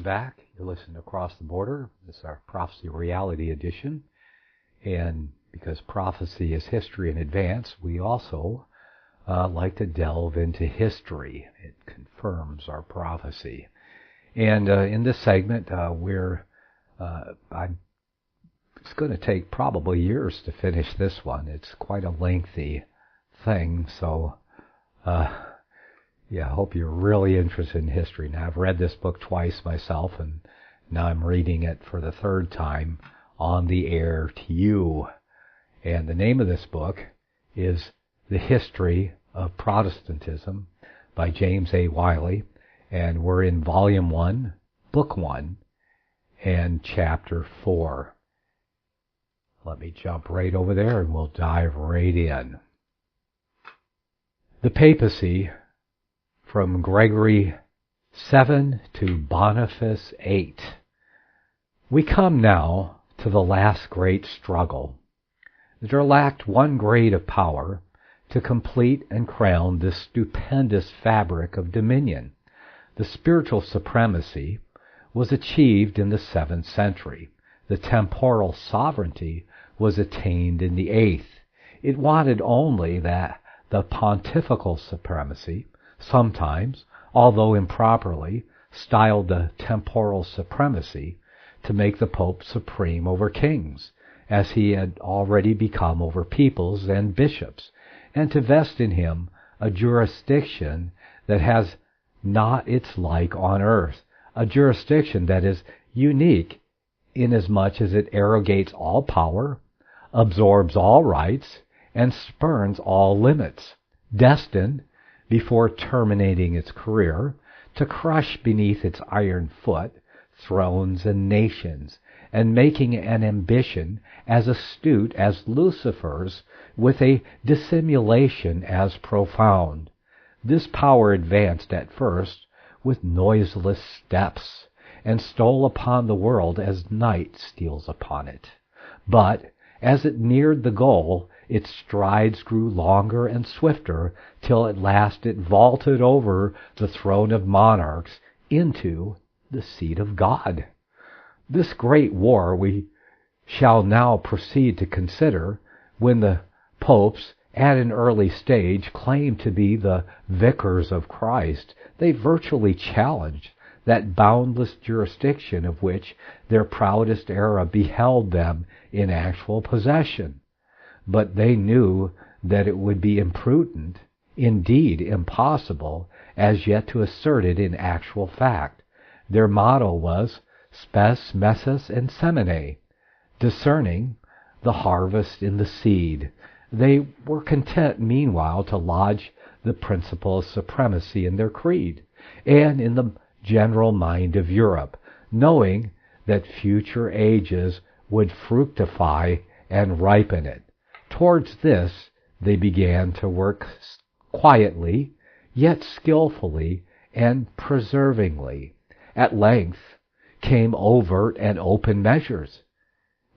back. You're listening to Across the Border. This is our Prophecy Reality Edition. And because prophecy is history in advance, we also like to delve into history. It confirms our prophecy. And in this segment, it's going to take probably years to finish this one. It's quite a lengthy thing, so I hope you're really interested in history. Now, I've read this book twice myself, and now I'm reading it for the third time on the air to you. And the name of this book is The History of Protestantism by James A. Wiley, and we're in Volume 1, Book 1, and Chapter 4. Let me jump right over there and we'll dive right in. The Papacy, from Gregory 7 to Boniface 8. We come now to the last great struggle. There lacked one grade of power to complete and crown this stupendous fabric of dominion. The spiritual supremacy was achieved in the 7th century. The temporal sovereignty was attained in the 8th. It wanted only that the pontifical supremacy, sometimes, although improperly, styled the temporal supremacy, to make the Pope supreme over kings, as he had already become over peoples and bishops, and to vest in him a jurisdiction that has not its like on earth, a jurisdiction that is unique inasmuch as it arrogates all power, absorbs all rights, and spurns all limits, destined, before terminating its career, to crush beneath its iron foot thrones and nations, and making an ambition as astute as Lucifer's, with a dissimulation as profound. This power advanced at first with noiseless steps, and stole upon the world as night steals upon it. But as it neared the goal, its strides grew longer and swifter, till at last it vaulted over the throne of monarchs into the seat of God. This great war we shall now proceed to consider, when the popes, at an early stage, claimed to be the vicars of Christ. They virtually challenged that boundless jurisdiction of which their proudest era beheld them in actual possession. But they knew that it would be imprudent, indeed impossible, as yet to assert it in actual fact. Their motto was spes messes in semine, discerning the harvest in the seed. They were content meanwhile to lodge the principle of supremacy in their creed, and in the general mind of Europe, knowing that future ages would fructify and ripen it. Towards this they began to work quietly, yet skillfully and perseveringly. At length came overt and open measures.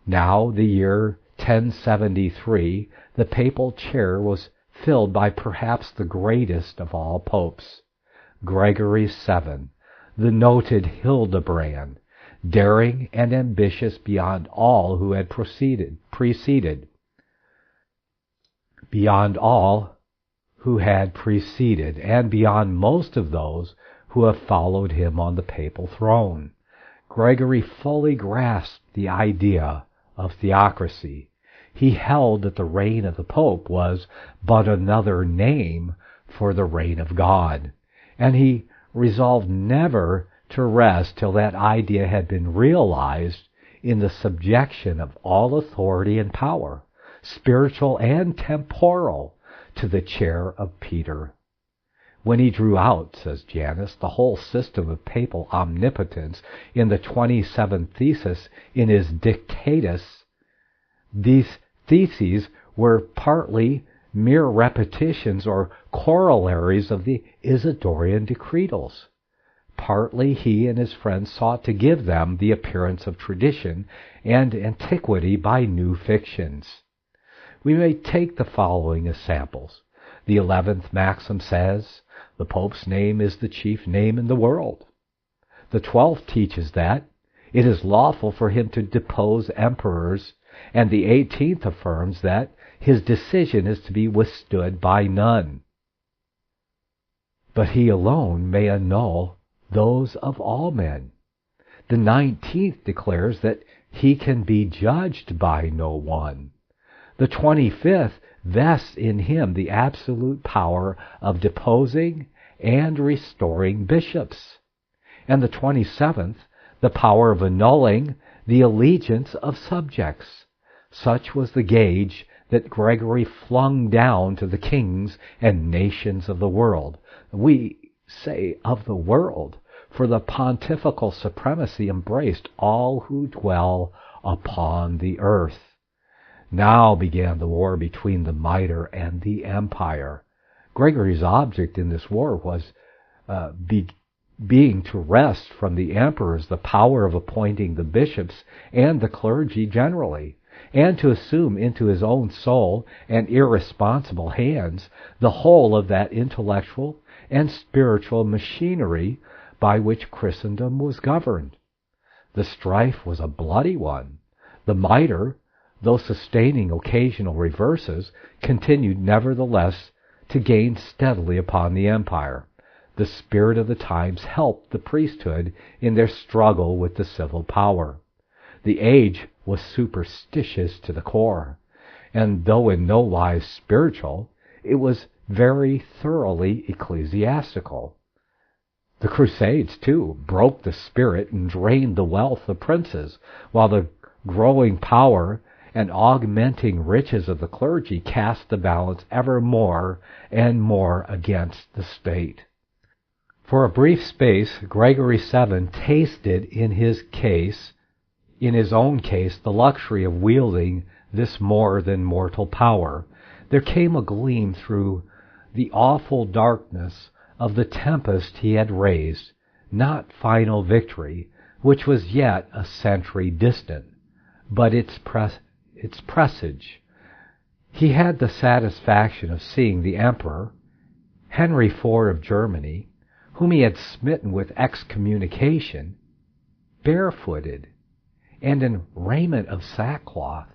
Now, the year 1073, the papal chair was filled by perhaps the greatest of all popes, Gregory VII, the noted Hildebrand, daring and ambitious beyond all who had preceded, and beyond most of those who have followed him on the papal throne. Gregory fully grasped the idea of theocracy. He held that the reign of the Pope was but another name for the reign of God, and he resolved never to rest till that idea had been realized in the subjection of all authority and power, spiritual and temporal, to the chair of Peter. When he drew out, says Janus, the whole system of papal omnipotence in the 27th thesis in his Dictatus, these theses were partly mere repetitions or corollaries of the Isidorian decretals. Partly he and his friends sought to give them the appearance of tradition and antiquity by new fictions. We may take the following as samples. The 11th maxim says, the Pope's name is the chief name in the world. The 12th teaches that it is lawful for him to depose emperors, and the 18th affirms that his decision is to be withstood by none. But he alone may annul those of all men. The 19th declares that he can be judged by no one. The 25th vests in him the absolute power of deposing and restoring bishops. And the 27th, the power of annulling the allegiance of subjects. Such was the gage that Gregory flung down to the kings and nations of the world. We say of the world, for the pontifical supremacy embraced all who dwell upon the earth. Now began the war between the mitre and the empire. Gregory's object in this war was being to wrest from the emperors the power of appointing the bishops and the clergy generally, and to assume into his own sole and irresponsible hands the whole of that intellectual and spiritual machinery by which Christendom was governed. The strife was a bloody one. The mitre, though sustaining occasional reverses, continued nevertheless to gain steadily upon the empire. The spirit of the times helped the priesthood in their struggle with the civil power. The age was superstitious to the core, and though in no wise spiritual, it was very thoroughly ecclesiastical. The Crusades, too, broke the spirit and drained the wealth of princes, while the growing power and augmenting riches of the clergy cast the balance ever more and more against the state. For a brief space, Gregory VII tasted in his own case, the luxury of wielding this more than mortal power. There came a gleam through the awful darkness of the tempest he had raised, not final victory, which was yet a century distant, but its presage. He had the satisfaction of seeing the emperor, Henry IV of Germany, whom he had smitten with excommunication, barefooted and in raiment of sackcloth,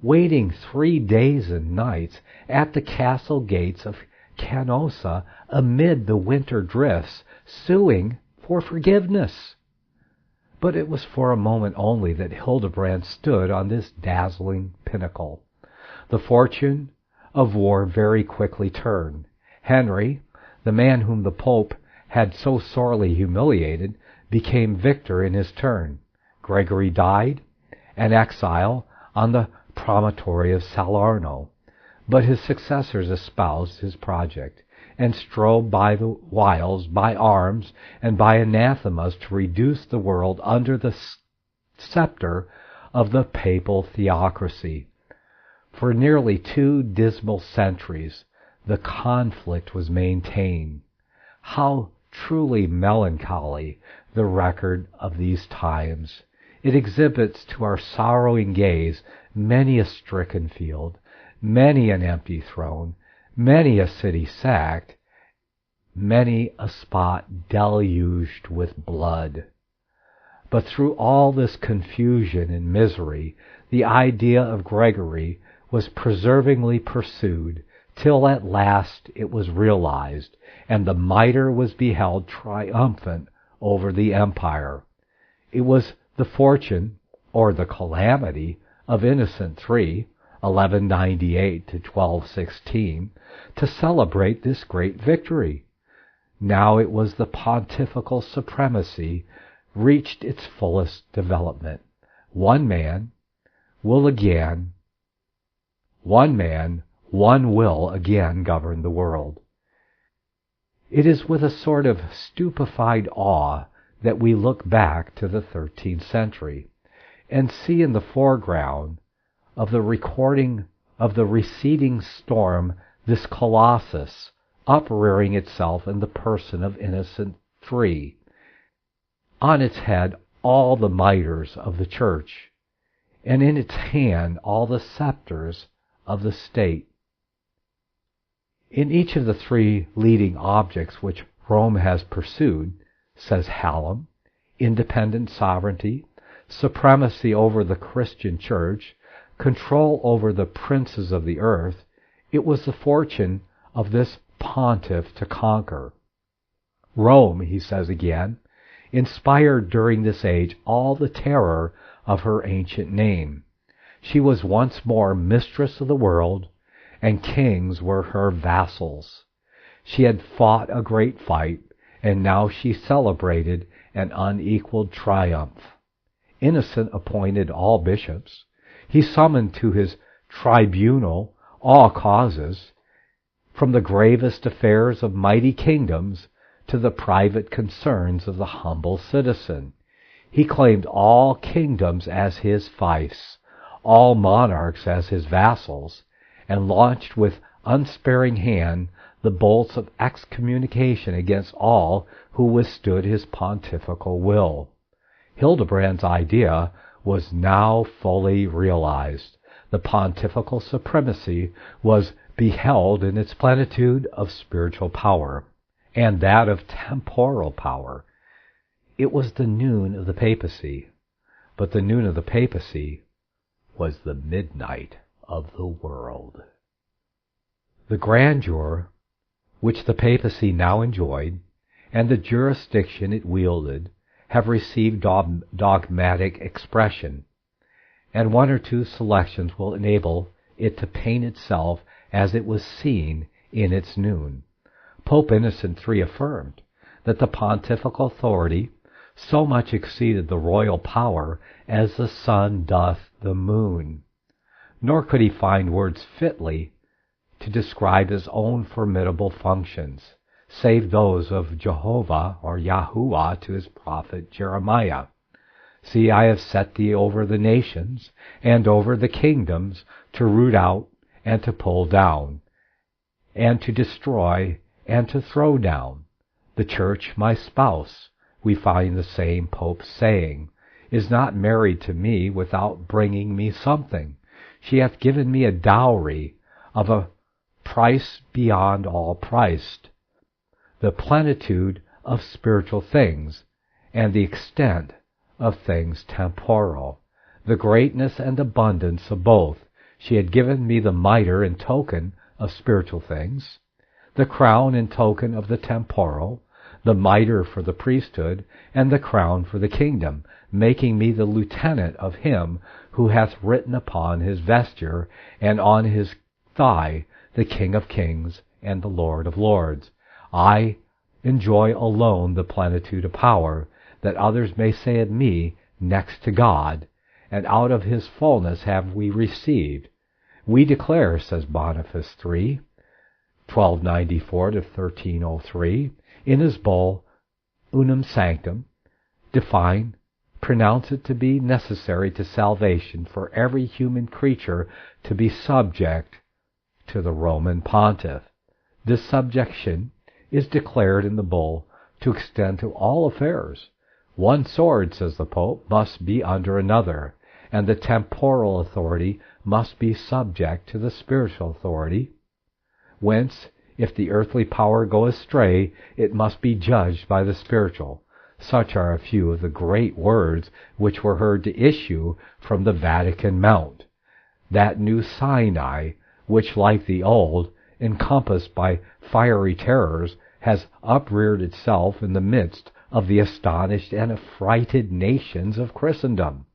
waiting 3 days and nights at the castle gates of Canossa amid the winter drifts, suing for forgiveness. But it was for a moment only that Hildebrand stood on this dazzling pinnacle. The fortune of war very quickly turned. Henry, the man whom the Pope had so sorely humiliated, became victor in his turn. Gregory died, an exile, on the promontory of Salerno, but his successors espoused his project, and strove by the wiles, by arms, and by anathemas to reduce the world under the scepter of the papal theocracy. For nearly 2 dismal centuries the conflict was maintained. How truly melancholy the record of these times! It exhibits to our sorrowing gaze many a stricken field, many an empty throne, many a city sacked, many a spot deluged with blood. But through all this confusion and misery, the idea of Gregory was perseveringly pursued, till at last it was realized, and the mitre was beheld triumphant over the empire. It was the fortune, or the calamity, of Innocent III, 1198 to 1216, to celebrate this great victory. Now it was the pontifical supremacy reached its fullest development. One man, one will again govern the world. It is with a sort of stupefied awe that we look back to the 13th century and see in the foreground of the receding storm this colossus uprearing itself in the person of Innocent III. On its head all the mitres of the church, and in its hand all the sceptres of the state. In each of the 3 leading objects which Rome has pursued, says Hallam, independent sovereignty, supremacy over the Christian church, control over the princes of the earth, it was the fortune of this pontiff to conquer. Rome, he says again, inspired during this age all the terror of her ancient name. She was once more mistress of the world, and kings were her vassals. She had fought a great fight, and now she celebrated an unequaled triumph. Innocent appointed all bishops. He summoned to his tribunal all causes, from the gravest affairs of mighty kingdoms to the private concerns of the humble citizen. He claimed all kingdoms as his fiefs, all monarchs as his vassals, and launched with unsparing hand the bolts of excommunication against all who withstood his pontifical will. Hildebrand's idea was now fully realized. The pontifical supremacy was beheld in its plenitude of spiritual power, and that of temporal power. It was the noon of the papacy, but the noon of the papacy was the midnight of the world. The grandeur which the papacy now enjoyed, and the jurisdiction it wielded, have received dogmatic expression, and one or two selections will enable it to paint itself as it was seen in its noon. Pope Innocent III affirmed that the pontifical authority so much exceeded the royal power as the sun doth the moon. Nor could he find words fitly to describe his own formidable functions, save those of Jehovah or Yahuwah to his prophet Jeremiah. See, I have set thee over the nations and over the kingdoms to root out and to pull down, and to destroy and to throw down. The church, my spouse, we find the same Pope saying, is not married to me without bringing me something. She hath given me a dowry of a price beyond all priced, the plenitude of spiritual things, and the extent of things temporal, the greatness and abundance of both. She had given me the mitre in token of spiritual things, the crown in token of the temporal, the mitre for the priesthood, and the crown for the kingdom, making me the lieutenant of him who hath written upon his vesture, and on his thigh, the King of kings and the Lord of lords. I enjoy alone the plenitude of power, that others may say of me, next to God, and out of his fullness have we received. We declare, says Boniface III, 1294 to 1303, in his bull Unum Sanctum, define, pronounce it to be necessary to salvation for every human creature to be subject to the Roman pontiff. This subjection is declared in the bull to extend to all affairs. One sword, says the Pope, must be under another, and the temporal authority must be subject to the spiritual authority. Whence, if the earthly power go astray, it must be judged by the spiritual. Such are a few of the great words which were heard to issue from the Vatican Mount. That new Sinai, which, like the old, encompassed by fiery terrors, has upreared itself in the midst of the astonished and affrighted nations of Christendom.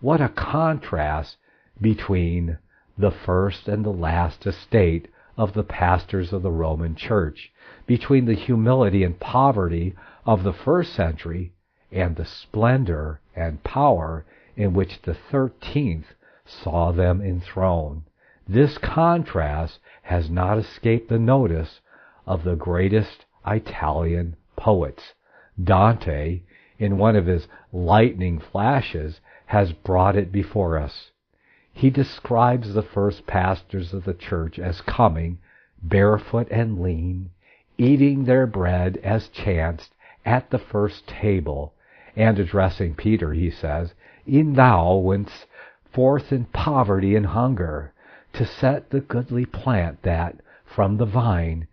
What a contrast between the first and the last estate of the pastors of the Roman Church, between the humility and poverty of the first century and the splendor and power in which the 13th saw them enthroned. This contrast has not escaped the notice of the greatest Italian poets. Dante, in one of his lightning flashes, has brought it before us. He describes the first pastors of the church as coming, barefoot and lean, eating their bread as chanced at the first table, and addressing Peter, he says, "E'en thou wentst forth in poverty and hunger, to set the goodly plant that, from the vine,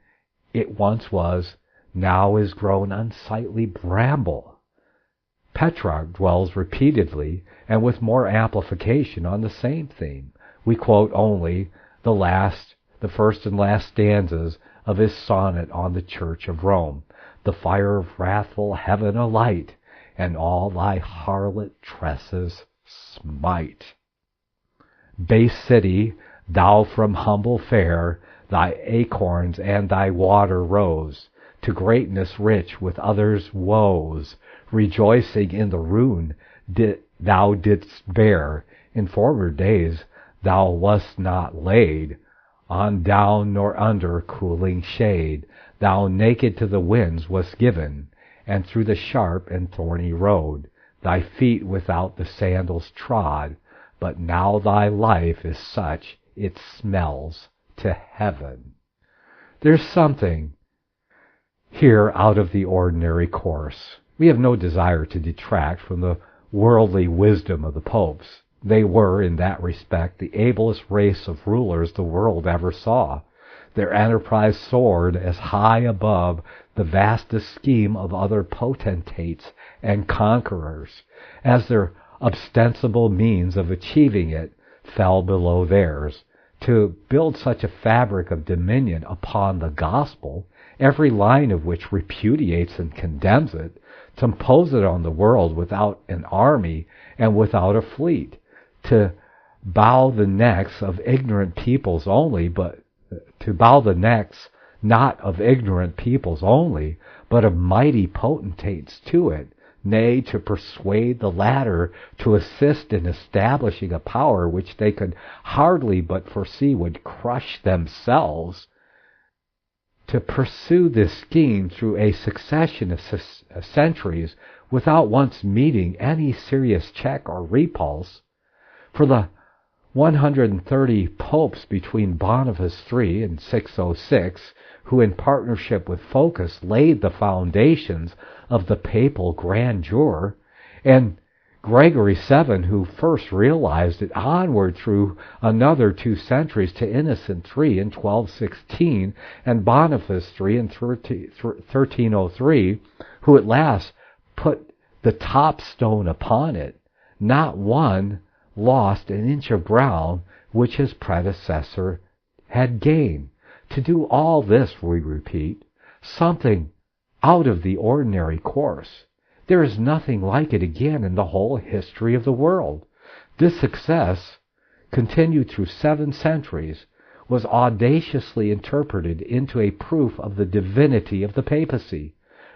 it once was, now is grown unsightly bramble." Petrarch dwells repeatedly and with more amplification on the same theme. We quote only the first and last stanzas of his sonnet on the Church of Rome. The fire of wrathful heaven alight, and all thy harlot tresses smite. Base city, thou from humble fare, thy acorns and thy water rose, to greatness rich with others' woes, rejoicing in the ruin thou didst bear. In former days thou wast not laid on down nor under cooling shade. Thou naked to the winds wast given, and through the sharp and thorny road thy feet without the sandals trod. But now thy life is such it smells to heaven. There's something here out of the ordinary course. We have no desire to detract from the worldly wisdom of the popes. They were, in that respect, the ablest race of rulers the world ever saw. Their enterprise soared as high above the vastest scheme of other potentates and conquerors, as their ostensible means of achieving it fell below theirs. To build such a fabric of dominion upon the gospel, every line of which repudiates and condemns it, to impose it on the world without an army and without a fleet, to bow the necks of ignorant peoples only, but to bow the necks not of ignorant peoples only, but of mighty potentates to it, nay, to persuade the latter to assist in establishing a power which they could hardly but foresee would crush themselves. To pursue this scheme through a succession of centuries without once meeting any serious check or repulse. For the 130 popes between Boniface III and 606, who in partnership with Phocas laid the foundations of the papal grandeur, and Gregory VII, who first realized it, onward through another 2 centuries to Innocent III in 1216, and Boniface III in 1303, who at last put the top stone upon it, not one lost an inch of ground which his predecessor had gained. To do all this, we repeat, something out of the ordinary course. There is nothing like it again in the whole history of the world. This success, continued through 7 centuries, was audaciously interpreted into a proof of the divinity of the papacy.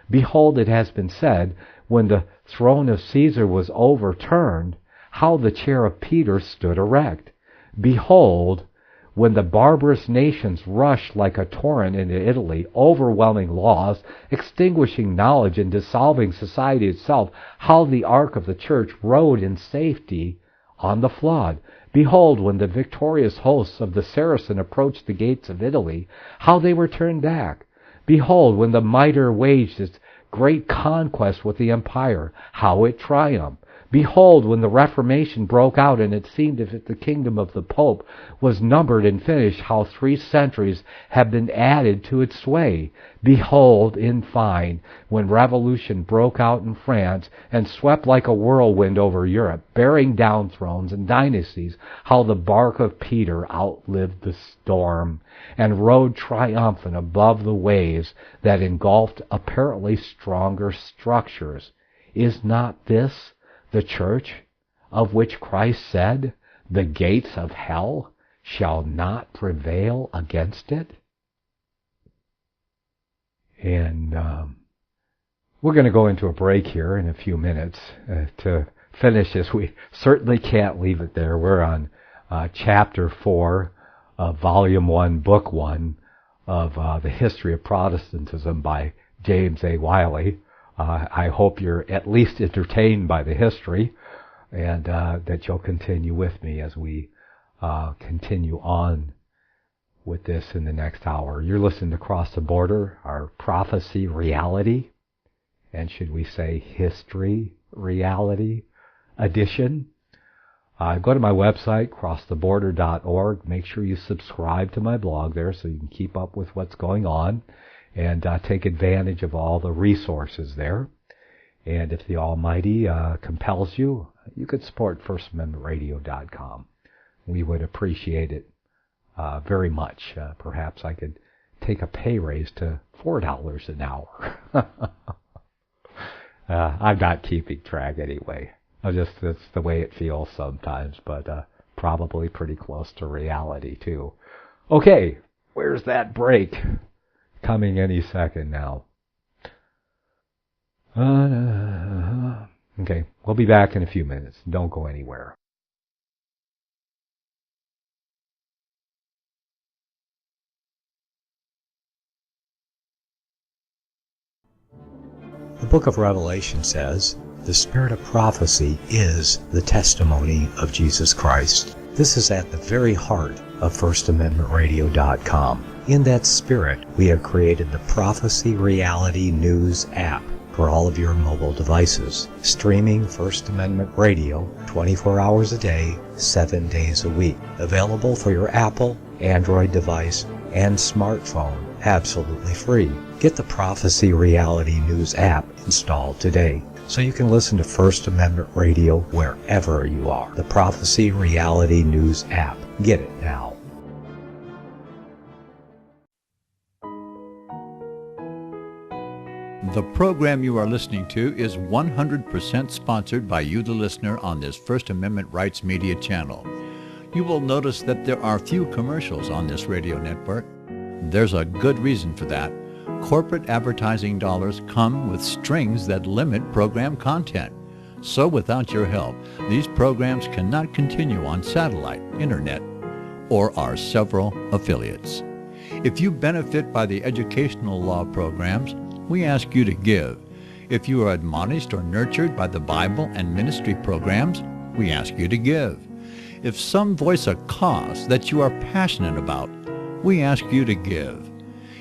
Behold, it has been said, when the throne of Caesar was overturned, how the chair of Peter stood erect. Behold, when the barbarous nations rushed like a torrent into Italy, overwhelming laws, extinguishing knowledge, and dissolving society itself, how the ark of the church rode in safety on the flood. Behold, when the victorious hosts of the Saracen approached the gates of Italy, how they were turned back. Behold, when the mitre waged its great conquest with the empire, how it triumphed. Behold, when the Reformation broke out and it seemed as if the kingdom of the Pope was numbered and finished, how 3 centuries have been added to its sway. Behold, in fine, when revolution broke out in France and swept like a whirlwind over Europe, bearing down thrones and dynasties, how the bark of Peter outlived the storm and rode triumphant above the waves that engulfed apparently stronger structures. Is not this the church of which Christ said, the gates of hell shall not prevail against it? And we're going to go into a break here in a few minutes to finish this. We certainly can't leave it there. We're on Chapter 4 of Volume 1, Book 1 of the History of Protestantism by James A. Wiley. I hope you're at least entertained by the history, and that you'll continue with me as we continue on with this in the next hour. You're listening to Cross the Border, our prophecy reality, and should we say history reality edition. Go to my website, crosstheborder.org. Make sure you subscribe to my blog there so you can keep up with what's going on and take advantage of all the resources there. And if the Almighty compels you, you could support FirstAmendmentRadio.com. We would appreciate it very much. Perhaps I could take a pay raise to $4 an hour. I'm not keeping track anyway. That's the way it feels sometimes, but probably pretty close to reality too. Okay, where's that break? Coming any second now. Okay, we'll be back in a few minutes. Don't go anywhere. The book of Revelation says, the spirit of prophecy is the testimony of Jesus Christ. This is at the very heart of FirstAmendmentRadio.com. In that spirit, we have created the Prophecy Reality News app for all of your mobile devices, streaming First Amendment Radio 24 hours a day, 7 days a week. Available for your Apple, Android device, and smartphone, absolutely free. Get the Prophecy Reality News app installed today so you can listen to First Amendment Radio wherever you are. The Prophecy Reality News app. Get it now. The program you are listening to is 100% sponsored by you, the listener, on this First Amendment Rights Media channel. You will notice that there are few commercials on this radio network. There's a good reason for that. Corporate advertising dollars come with strings that limit program content. So without your help, these programs cannot continue on satellite, internet, or our several affiliates. If you benefit by the educational law programs, we ask you to give. If you are admonished or nurtured by the Bible and ministry programs, we ask you to give. If some voice a cause that you are passionate about, we ask you to give.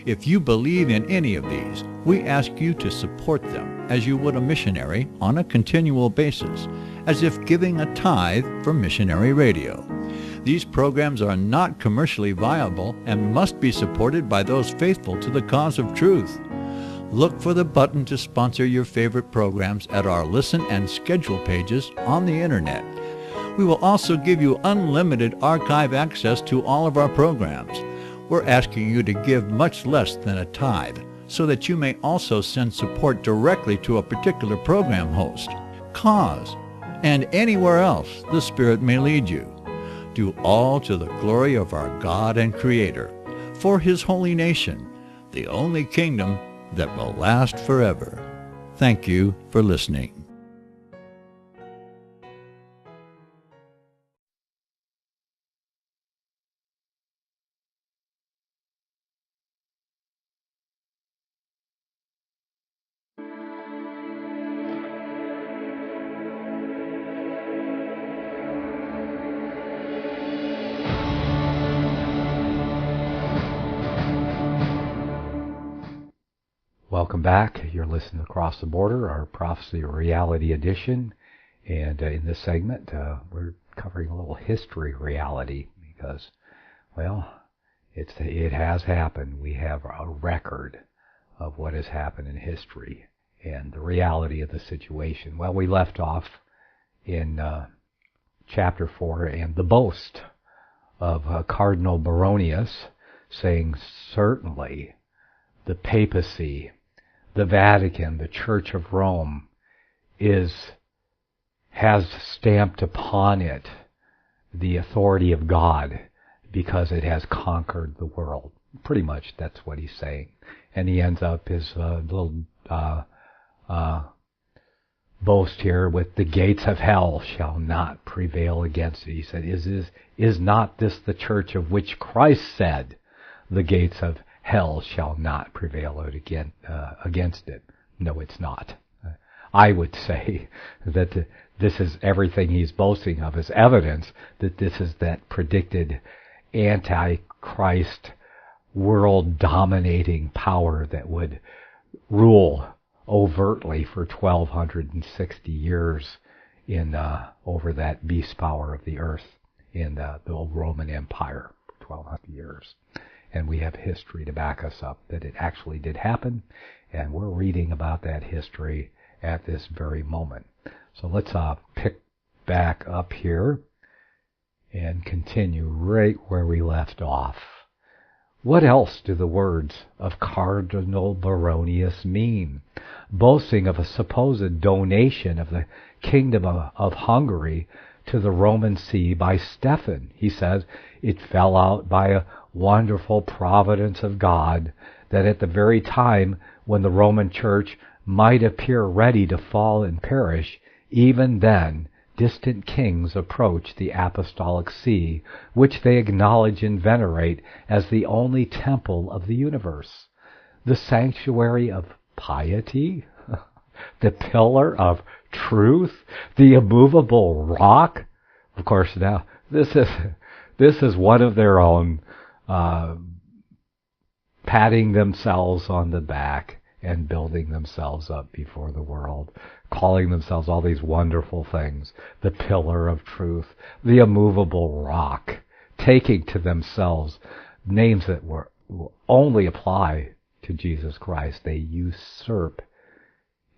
If you believe in any of these, we ask you to support them as you would a missionary on a continual basis, as if giving a tithe for missionary radio. These programs are not commercially viable and must be supported by those faithful to the cause of truth. Look for the button to sponsor your favorite programs at our listen and schedule pages on the internet. We will also give you unlimited archive access to all of our programs. We're asking you to give much less than a tithe so that you may also send support directly to a particular program host, cause, and anywhere else the Spirit may lead you. Do all to the glory of our God and Creator, for His holy nation, the only kingdom that will last forever. Thank you for listening. Welcome back. You're listening to Across the Border, our Prophecy Reality edition. And in this segment, we're covering a little history reality because, well, it has happened. We have a record of what has happened in history and the reality of the situation. Well, we left off in chapter 4 and the boast of Cardinal Baronius saying certainly the papacy, the Vatican, the Church of Rome has stamped upon it the authority of God because it has conquered the world. Pretty much that's what he's saying. And he ends up his little boast here with the gates of hell shall not prevail against it. He said, is not this the church of which Christ said, the gates of hell shall not prevail against it? No, it's not. I would say that this is everything he's boasting of is evidence that this is that predicted antichrist world-dominating power that would rule overtly for 1,260 years in over that beast power of the earth in the old Roman Empire for 1,200 years. And we have history to back us up that it actually did happen, and we're reading about that history at this very moment. So let's pick back up here and continue right where we left off. What else do the words of Cardinal Baronius mean? Boasting of a supposed donation of the Kingdom of Hungary to the Roman See by Stephen. He says, it fell out by a wonderful providence of God that at the very time when the Roman Church might appear ready to fall and perish, even then distant kings approach the Apostolic See, which they acknowledge and venerate as the only temple of the universe, the sanctuary of piety, the pillar of truth, the immovable rock. Of course, now this is one of their own, patting themselves on the back and building themselves up before the world, calling themselves all these wonderful things, the pillar of truth, the immovable rock, taking to themselves names that will only apply to Jesus Christ. They usurp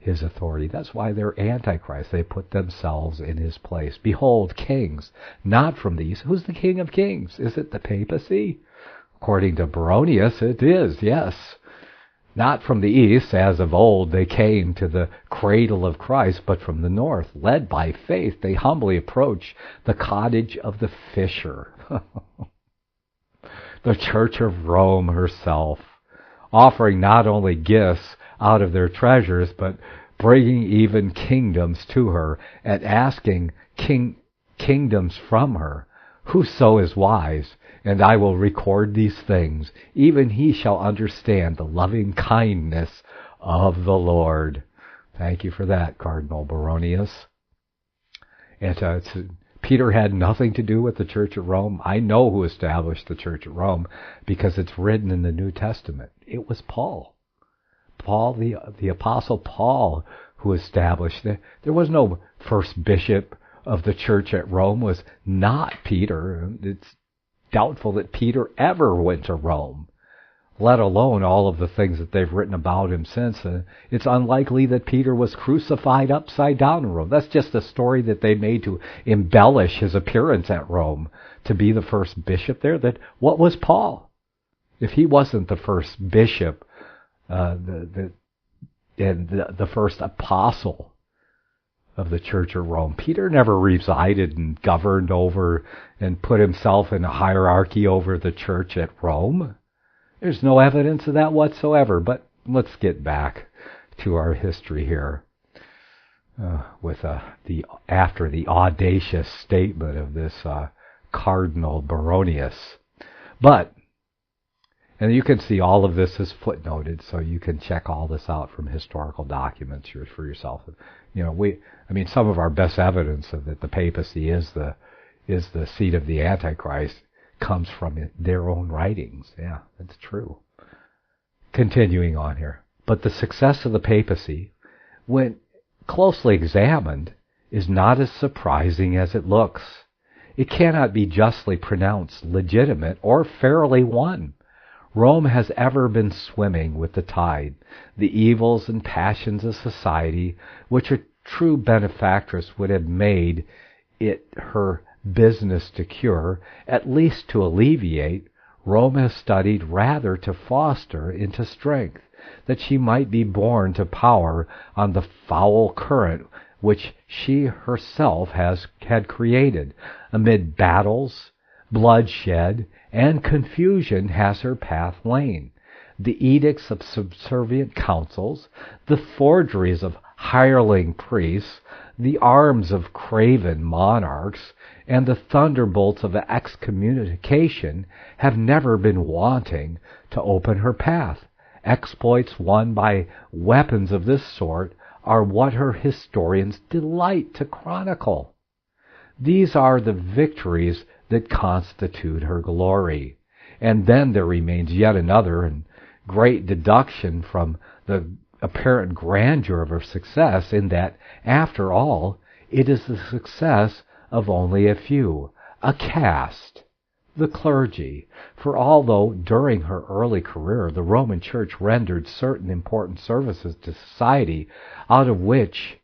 his authority. That's why they're Antichrist. They put themselves in his place. Behold, kings, not from the east. Who's the King of Kings? Is it the papacy? According to Baronius, it is, yes. Not from the east, as of old they came to the cradle of Christ, but from the north. Led by faith, they humbly approach the cottage of the fisher, the Church of Rome herself, offering not only gifts out of their treasures, but bringing even kingdoms to her, and asking kingdoms from her. Whoso is wise, and I will record these things, even he shall understand the loving kindness of the Lord. Thank you for that, Cardinal Baronius. And Peter had nothing to do with the Church of Rome. I know who established the Church of Rome because it's written in the New Testament. It was Paul. Paul, the Apostle Paul, who established it. There was no first bishop of the church at Rome was not Peter. It's doubtful that Peter ever went to Rome, let alone all of the things that they've written about him since. It's unlikely that Peter was crucified upside down in Rome. That's just a story that they made to embellish his appearance at Rome to be the first bishop there. That what was Paul? If he wasn't the first bishop, the first apostle of the Church of Rome. Peter never resided and governed over and put himself in a hierarchy over the church at Rome. There's no evidence of that whatsoever. But let's get back to our history here with after the audacious statement of this Cardinal Baronius. And you can see all of this is footnoted, so you can check all this out from historical documents for yourself. You know, some of our best evidence of that the papacy is the seat of the Antichrist comes from their own writings. Yeah, that's true. Continuing on here. But the success of the papacy, when closely examined, is not as surprising as it looks. It cannot be justly pronounced legitimate or fairly won. Rome has ever been swimming with the tide. The evils and passions of society, which a true benefactress would have made it her business to cure, at least to alleviate, Rome has studied rather to foster into strength, that she might be borne to power on the foul current which she herself had created. Amid battles, bloodshed, and confusion has her path lain. The edicts of subservient councils, the forgeries of hireling priests, the arms of craven monarchs, and the thunderbolts of excommunication have never been wanting to open her path. Exploits won by weapons of this sort are what her historians delight to chronicle. These are the victories that constitute her glory. And then there remains yet another and great deduction from the apparent grandeur of her success, in that, after all, it is the success of only a few, a caste, the clergy. For although during her early career the Roman Church rendered certain important services to society, of which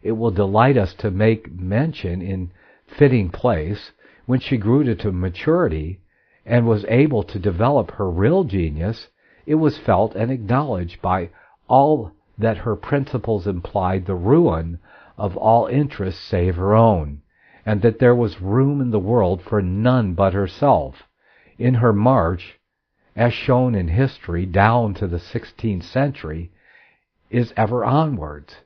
it will delight us to make mention in fitting place, when she grew to maturity and was able to develop her real genius, it was felt and acknowledged by all that her principles implied the ruin of all interests save her own, and that there was room in the world for none but herself. In her march, as shown in history down to the 16th century, is ever onwards.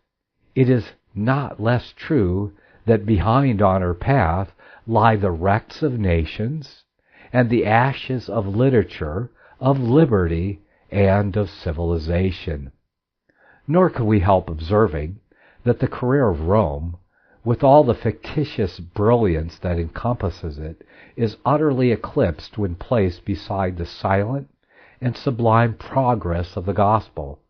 It is not less true that behind on her path lie the wrecks of nations and the ashes of literature, of liberty, and of civilization. Nor can we help observing that the career of Rome, with all the fictitious brilliance that encompasses it, is utterly eclipsed when placed beside the silent and sublime progress of the gospel.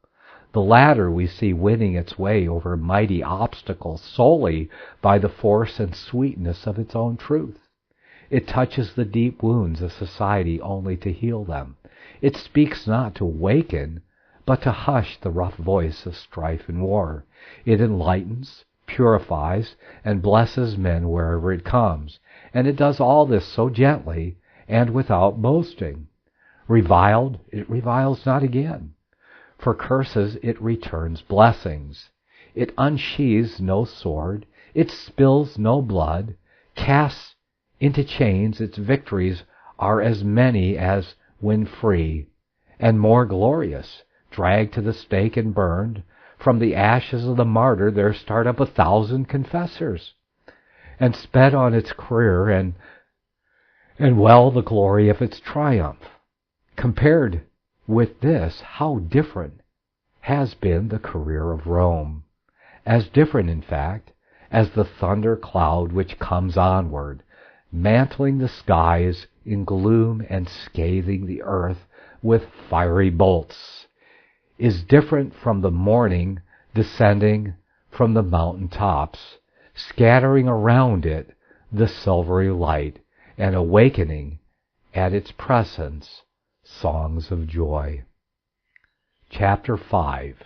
The latter we see winning its way over mighty obstacles solely by the force and sweetness of its own truth. It touches the deep wounds of society only to heal them. It speaks not to awaken, but to hush the rough voice of strife and war. It enlightens, purifies, and blesses men wherever it comes. And it does all this so gently and without boasting. Reviled, it reviles not again. For curses it returns blessings. It unsheathes no sword. It spills no blood. Casts into chains, its victories are as many as when free, and more glorious. Dragged to the stake and burned, from the ashes of the martyr there start up 1,000 confessors. And sped on its career, and well the glory of its triumph. Compared with this, how different has been the career of Rome. As different, in fact, as the thunder cloud which comes onward, mantling the skies in gloom and scathing the earth with fiery bolts, is different from the morning descending from the mountain tops, scattering around it the silvery light, and awakening at its presence songs of joy. Chapter 5.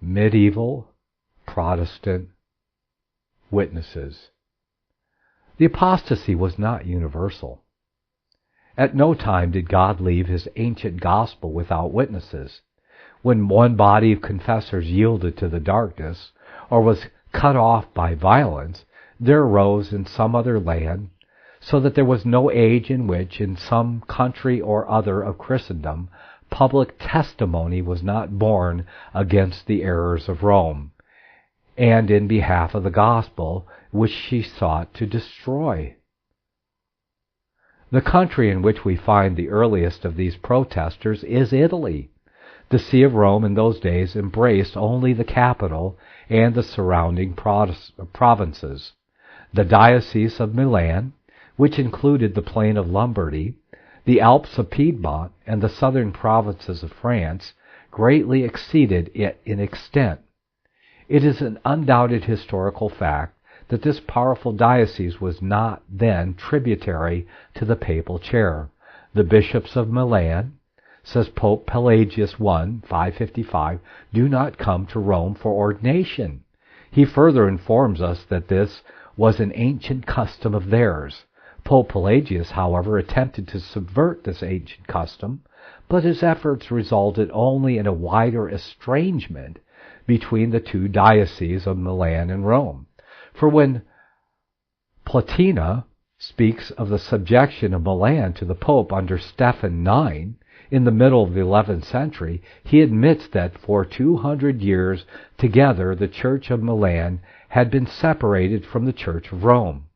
Medieval Protestant Witnesses. The apostasy was not universal. At no time did God leave his ancient gospel without witnesses. When one body of confessors yielded to the darkness, or was cut off by violence, there arose in some other land, so that there was no age in which, in some country or other of Christendom, public testimony was not borne against the errors of Rome, and in behalf of the gospel which she sought to destroy. The country in which we find the earliest of these protesters is Italy. The See of Rome in those days embraced only the capital and the surrounding provinces. The Diocese of Milan, which included the plain of Lombardy, the Alps of Piedmont, and the southern provinces of France, greatly exceeded it in extent. It is an undoubted historical fact that this powerful diocese was not then tributary to the papal chair. The bishops of Milan, says Pope Pelagius I, 555, do not come to Rome for ordination. He further informs us that this was an ancient custom of theirs. Pope Pelagius, however, attempted to subvert this ancient custom, but his efforts resulted only in a wider estrangement between the two dioceses of Milan and Rome. For when Platina speaks of the subjection of Milan to the Pope under Stephen IX in the middle of the 11th century, he admits that for 200 years together the Church of Milan had been separated from the Church of Rome.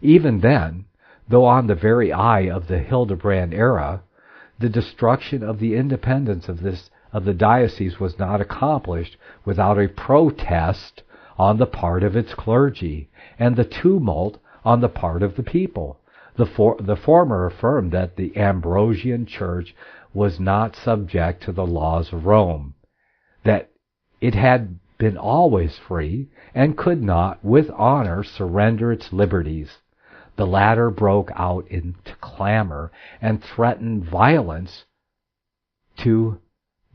Even then, though on the very eve of the Hildebrand era, the destruction of the independence of the diocese was not accomplished without a protest on the part of its clergy, and the tumult on the part of the people. The former affirmed that the Ambrosian Church was not subject to the laws of Rome, that it had been always free, and could not, with honor, surrender its liberties. The latter broke out into clamor and threatened violence to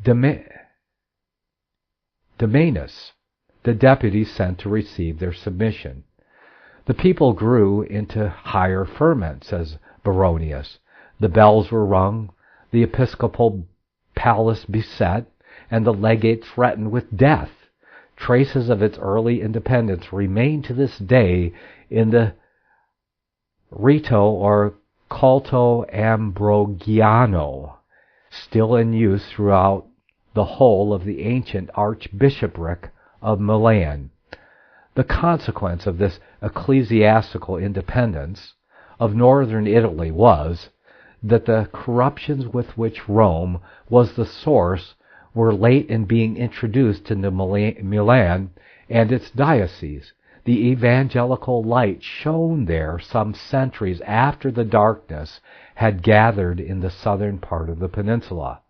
Demanus, the deputy sent to receive their submission. The people grew into higher ferment, says Baronius. The bells were rung, the episcopal palace beset, and the legate threatened with death. Traces of its early independence remain to this day in the rito or culto Ambrogiano, still in use throughout the whole of the ancient archbishopric of Milan. The consequence of this ecclesiastical independence of northern Italy was that the corruptions with which Rome was the source were late in being introduced into Milan and its diocese. The evangelical light shone there some centuries after the darkness had gathered in the southern part of the peninsula.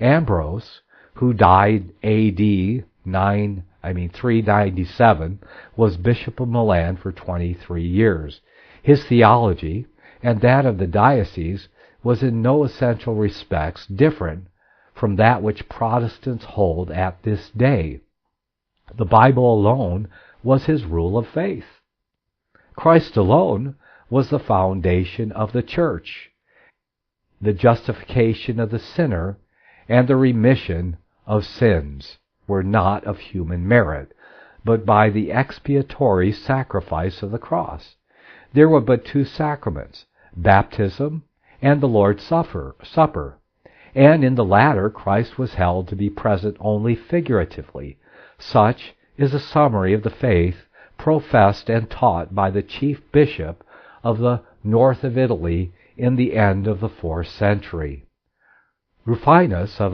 Ambrose, who died A.D. 397, was Bishop of Milan for 23 years. His theology, and that of the diocese, was in no essential respects different from that which Protestants hold at this day. The Bible alone was his rule of faith. Christ alone was the foundation of the church. The justification of the sinner and the remission of sins were not of human merit, but by the expiatory sacrifice of the cross. There were but two sacraments, baptism and the Lord's Supper, and in the latter Christ was held to be present only figuratively. Such is a summary of the faith professed and taught by the chief bishop of the north of Italy in the end of the 4th century. Rufinus of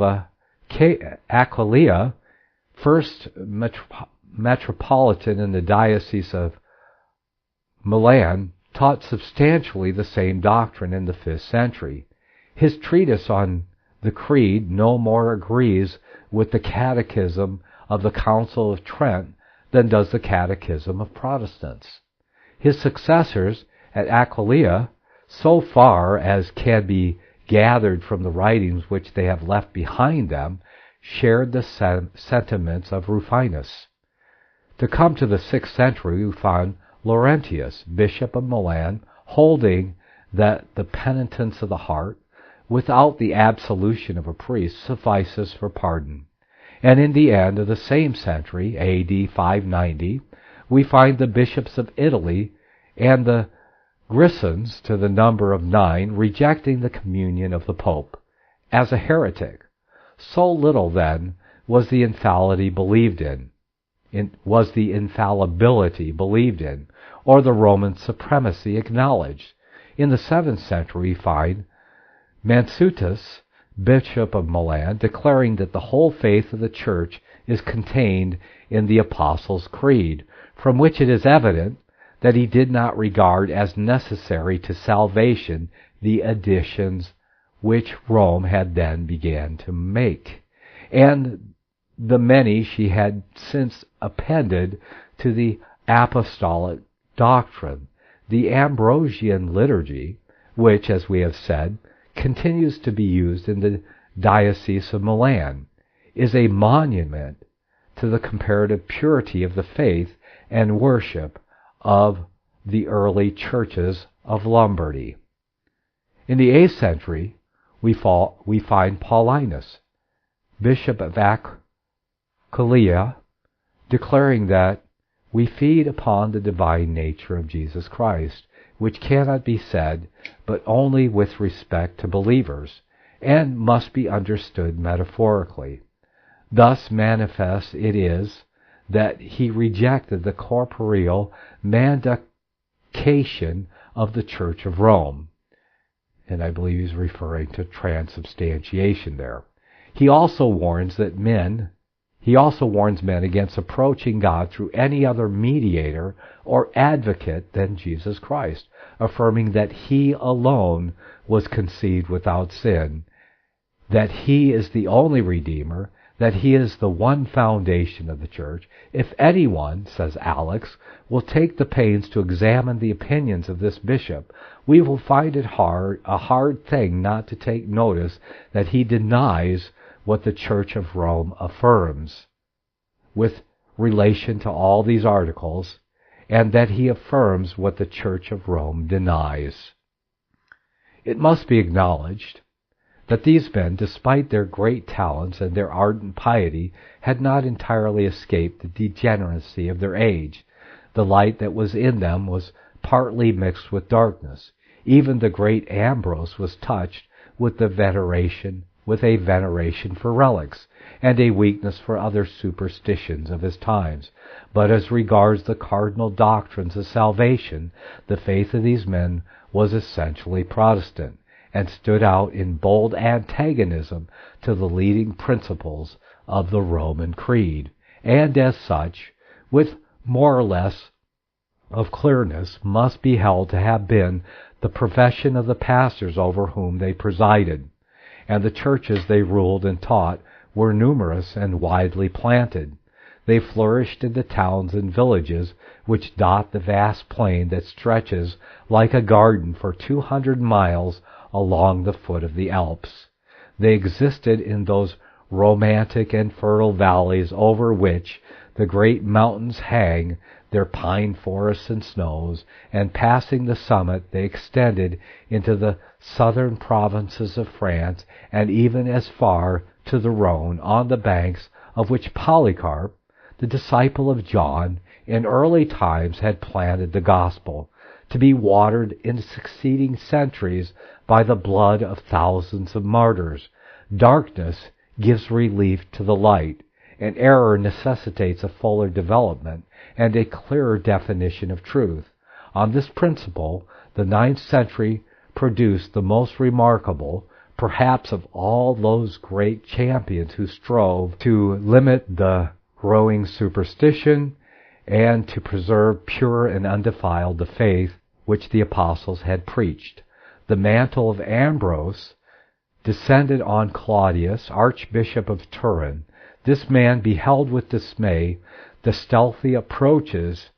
Aquileia, first metropolitan in the Diocese of Milan, taught substantially the same doctrine in the 5th century. His treatise on the Creed no more agrees with the Catechism of the Council of Trent than does the Catechism of Protestants. His successors at Aquileia, so far as can be gathered from the writings which they have left behind them, shared the sentiments of Rufinus. To come to the 6th century, we find Laurentius, Bishop of Milan, holding that the penitence of the heart, without the absolution of a priest, suffices for pardon. And in the end of the same century, A.D. 590, we find the bishops of Italy and the Grisons, to the number of 9, rejecting the communion of the Pope as a heretic. So little, then, was the infallibility believed in, or the Roman supremacy acknowledged. In the 7th century, we find Mansuetus, Bishop of Milan, declaring that the whole faith of the Church is contained in the Apostles' Creed, from which it is evident that he did not regard as necessary to salvation the additions which Rome had then began to make, and the many she had since appended to the apostolic doctrine. The Ambrosian liturgy, which, as we have said, continues to be used in the Diocese of Milan, is a monument to the comparative purity of the faith and worship of the early churches of Lombardy. In the 8th century, we find Paulinus, Bishop of Aquileia, declaring that we feed upon the divine nature of Jesus Christ, which cannot be said but only with respect to believers, and must be understood metaphorically. Thus manifest it is that he rejected the corporeal mandacation of the Church of Rome, and I believe he's referring to transubstantiation there. He also warns men against approaching God through any other mediator or advocate than Jesus Christ, affirming that he alone was conceived without sin, that he is the only Redeemer, that he is the one foundation of the church. If anyone, says Alex, will take the pains to examine the opinions of this bishop, we will find it a hard thing not to take notice that he denies what the Church of Rome affirms with relation to all these articles, and that he affirms what the Church of Rome denies. It must be acknowledged that these men, despite their great talents and their ardent piety, had not entirely escaped the degeneracy of their age. The light that was in them was partly mixed with darkness. Even the great Ambrose was touched with a veneration for relics, and a weakness for other superstitions of his times. But as regards the cardinal doctrines of salvation, the faith of these men was essentially Protestant, and stood out in bold antagonism to the leading principles of the Roman Creed, and as such, with more or less of clearness, must be held to have been the profession of the pastors over whom they presided, and the churches they ruled and taught were numerous and widely planted. They flourished in the towns and villages which dot the vast plain that stretches like a garden for 200 miles along the foot of the Alps. They existed in those romantic and fertile valleys over which the great mountains hang their pine forests and snows, and passing the summit they extended into the southern provinces of France, and even as far to the Rhone, on the banks of which Polycarp, the disciple of John, in early times had planted the gospel, to be watered in succeeding centuries by the blood of thousands of martyrs. Darkness gives relief to the light, and error necessitates a fuller development and a clearer definition of truth. On this principle, the 9th century produced the most remarkable, perhaps, of all those great champions who strove to limit the growing superstition and to preserve pure and undefiled the faith which the apostles had preached. The mantle of Ambrose descended on Claudius, Archbishop of Turin. This man beheld with dismay the stealthy approaches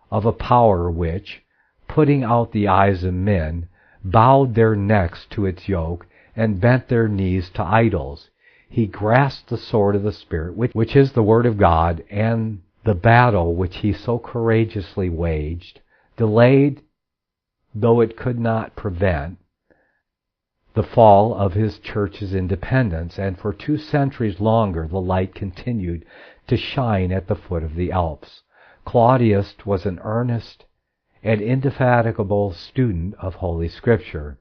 of a power which, putting out the eyes of men, bowed their necks to its yoke and bent their knees to idols. He grasped the sword of the Spirit, which is the Word of God, and the battle which he so courageously waged, delayed, though it could not prevent, the fall of his church's independence, and for 2 centuries longer the light continued to shine at the foot of the Alps. Claudius was an earnest and indefatigable student of Holy Scripture.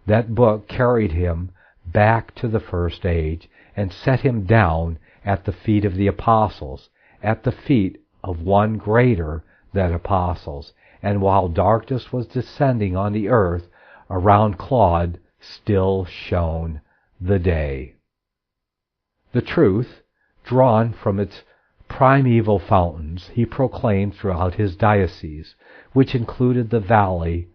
That book carried him back to the first age and set him down at the feet of the apostles, at the feet of one greater than apostles. And while darkness was descending on the earth, around Claude still shone the day. The truth, drawn from its primeval fountains, he proclaimed throughout his diocese, which included the valley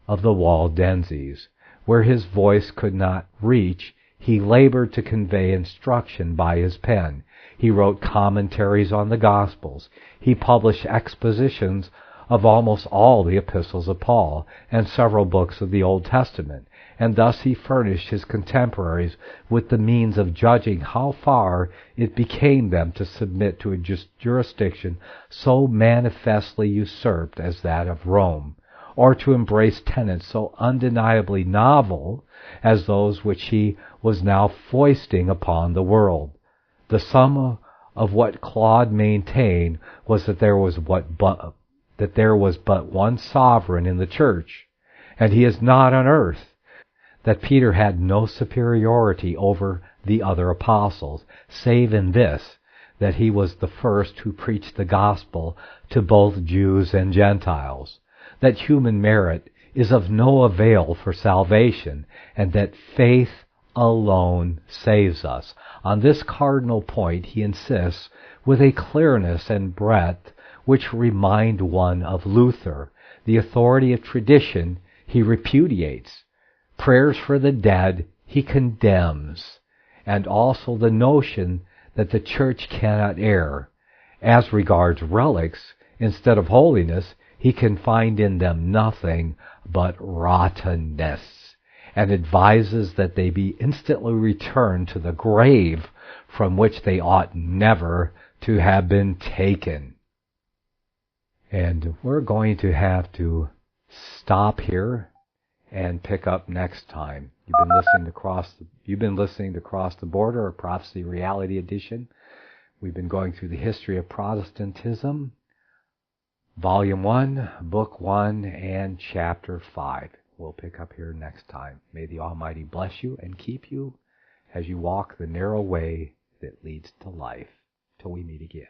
of the Waldenses. Where his voice could not reach, he labored to convey instruction by his pen. He wrote commentaries on the Gospels. He published expositions of almost all the epistles of Paul and several books of the Old Testament, and thus he furnished his contemporaries with the means of judging how far it became them to submit to a jurisdiction so manifestly usurped as that of Rome, or to embrace tenets so undeniably novel as those which he was now foisting upon the world. The sum of what Claude maintained was that there was but one sovereign in the church, and he is not on earth, that Peter had no superiority over the other apostles, save in this, that he was the first who preached the gospel to both Jews and Gentiles, that human merit is of no avail for salvation, and that faith alone saves us. On this cardinal point he insists with a clearness and breadth which remind one of Luther. The authority of tradition he repudiates. Prayers for the dead he condemns. and also the notion that the church cannot err. As regards relics, instead of holiness, he can find in them nothing but rottenness, and advises that they be instantly returned to the grave from which they ought never to have been taken. And we're going to have to stop here and pick up next time. You've been listening to Cross the Border, a Prophecy Reality Edition. We've been going through the History of Protestantism, Volume 1, Book 1, and Chapter 5. We'll pick up here next time. May the Almighty bless you and keep you as you walk the narrow way that leads to life. Till we meet again.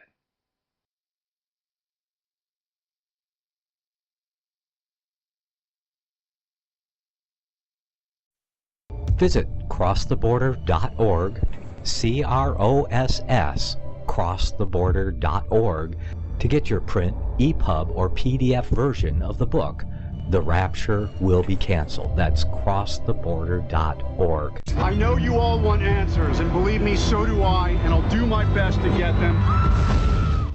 Visit crosstheborder.org, CROSS, crosstheborder.org, to get your print, EPUB, or PDF version of the book, The Rapture Will Be Canceled. That's crosstheborder.org. I know you all want answers, and believe me, so do I, and I'll do my best to get them.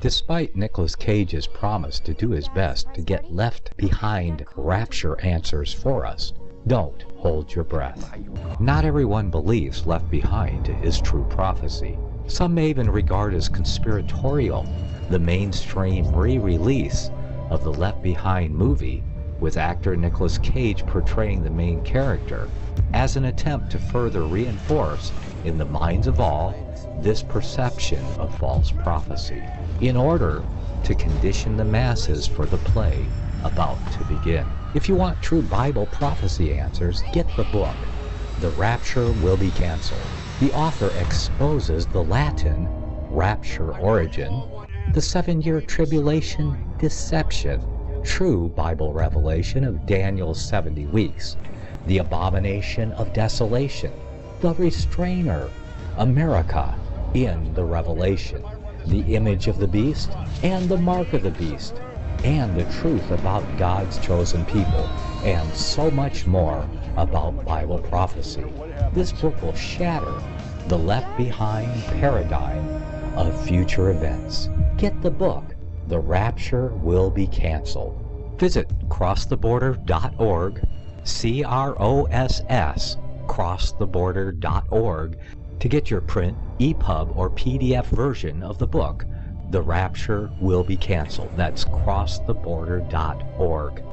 Despite Nicolas Cage's promise to do his best to get left behind rapture answers for us, don't hold your breath. Not everyone believes Left Behind is true prophecy. Some may even regard as conspiratorial the mainstream re-release of the Left Behind movie with actor Nicolas Cage portraying the main character as an attempt to further reinforce in the minds of all this perception of false prophecy in order to condition the masses for the play about to begin. If you want true Bible prophecy answers, get the book, The Rapture Will Be Canceled. The author exposes the Latin rapture origin, the 7-year tribulation deception, true Bible revelation of Daniel's 70 weeks, the abomination of desolation, the restrainer, America in the Revelation, the image of the beast and the mark of the beast, and the truth about God's chosen people, and so much more about Bible prophecy. This book will shatter the Left Behind paradigm of future events. Get the book, The Rapture Will Be Canceled. Visit crosstheborder.org, CROSS, crosstheborder.org, to get your print, EPUB, or PDF version of the book, The Rapture Will Be Canceled. That's crosstheborder.org.